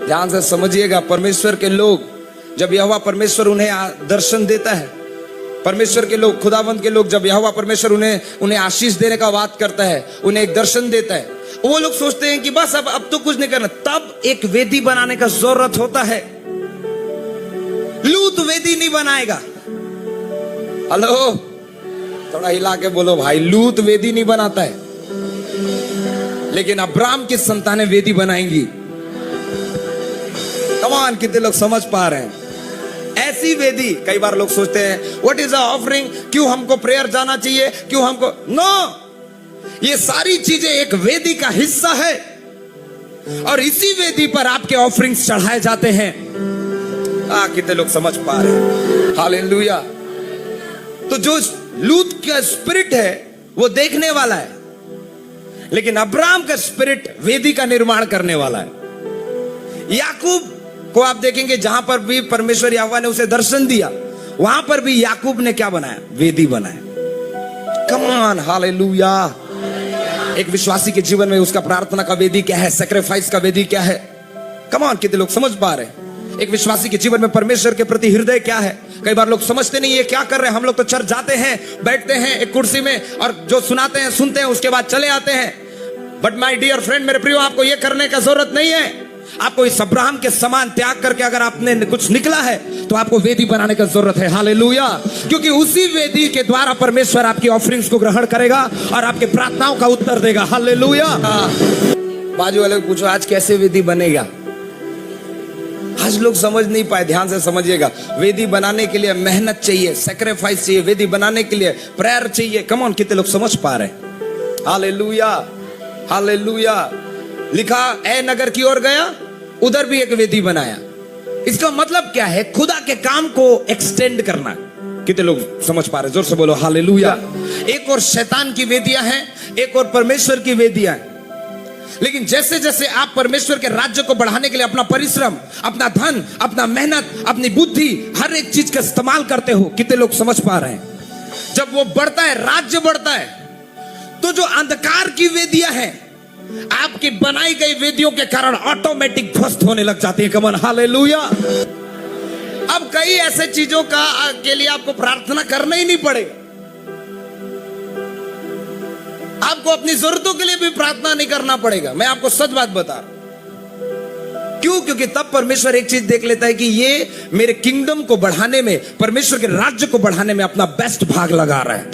ध्यान से समझिएगा, परमेश्वर के लोग जब यहोवा परमेश्वर उन्हें दर्शन देता है, परमेश्वर के लोग, खुदावंत के लोग, जब यहोवा परमेश्वर उन्हें आशीष देने का बात करता है, उन्हें एक दर्शन देता है, वो लोग सोचते हैं कि बस अब तो कुछ नहीं करना। तब एक वेदी बनाने का जरूरत होता है। लूत वेदी नहीं बनाएगा। हेलो, थोड़ा हिला के बोलो भाई, लूत वेदी नहीं बनाता है, लेकिन अब्राम की संतानें वेदी बनाएंगी। कमान, कितने लोग समझ पा रहे हैं? ऐसी वेदी, कई बार लोग सोचते हैं व्हाट इज अ ऑफरिंग, क्यों हमको प्रेयर जाना चाहिए, क्यों हमको, नो, ये सारी चीजें एक वेदी का हिस्सा है और इसी वेदी पर आपके ऑफरिंग्स चढ़ाए जाते हैं। कितने लोग समझ पा रहे हैं? हालेलुया। तो जो लूत का स्पिरिट है वो देखने वाला है, लेकिन अब्राम का स्पिरिट वेदी का निर्माण करने वाला है। याकूब को आप देखेंगे, जहां पर भी परमेश्वर यहोवा ने उसे दर्शन दिया, वहां पर भी याकूब ने क्या बनाया? वेदी बनाया। Come on, hallelujah. एक विश्वासी के जीवन में उसका प्रार्थना का वेदी क्या है? सैक्रिफाइस का वेदी क्या है? कम ऑन, कितने लोग समझ पा रहे हैं? एक विश्वासी के जीवन में परमेश्वर के प्रति हृदय क्या है? कई बार लोग समझते नहीं ये क्या कर रहे हैं। हम लोग तो चर्च जाते हैं, बैठते हैं एक कुर्सी में और जो सुनाते हैं सुनते हैं, उसके बाद चले आते हैं। बट माय डियर फ्रेंड, मेरे प्रियो, आपको ये करने का जरूरत नहीं है। आपको इस अब्राहम के समान त्याग करके अगर आपने कुछ निकला है तो आपको वेदी बनाने की जरूरत है। हालेलुया। क्योंकि उसी वेदी के द्वारा परमेश्वर आपकी ऑफरिंग्स को ग्रहण करेगा और आपके प्रार्थनाओं का उत्तर देगा। हालेलुया। बाजू वाले को पूछो, आज कैसे वेदी बनेगा? आज लोग समझ नहीं पाए। ध्यान से समझिएगा, वेदी बनाने के लिए मेहनत चाहिए, सैक्रिफाइस चाहिए, वेदी बनाने के लिए प्रेयर चाहिए। कम ऑन, कितने लोग समझ पा रहे हैं? Hallelujah, hallelujah. लिखा, ए नगर की ओर गया, उधर भी एक वेदी बनाया। इसका मतलब क्या है? खुदा के काम को एक्सटेंड करना। कितने लोग समझ पा रहे? जोर से बोलो हालेलुया। एक और शैतान की वेदियां हैं, एक और परमेश्वर की वेदियां हैं। लेकिन जैसे जैसे आप परमेश्वर के राज्य को बढ़ाने के लिए अपना परिश्रम, अपना धन, अपना मेहनत, अपनी बुद्धि, हर एक चीज का इस्तेमाल करते हो, कितने लोग समझ पा रहे हैं? जब वो बढ़ता है, राज्य बढ़ता है, तो जो अंधकार की वेदियां हैं, आपकी बनाई गई वेदियों के कारण ऑटोमेटिक ध्वस्त होने लग जाती है। कमन, हालेलुया। अब कई ऐसे चीजों के लिए आपको प्रार्थना करना ही नहीं पड़ेगा। आपको अपनी जरूरतों के लिए भी प्रार्थना नहीं करना पड़ेगा। मैं आपको सच बात बता रहा हूं। क्यों? क्योंकि तब परमेश्वर एक चीज देख लेता है कि ये मेरे किंगडम को बढ़ाने में, परमेश्वर के राज्य को बढ़ाने में अपना बेस्ट भाग लगा रहा है।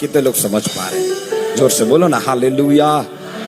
कितने लोग समझ पा रहे हैं? जोर से बोलो ना हालेलुया।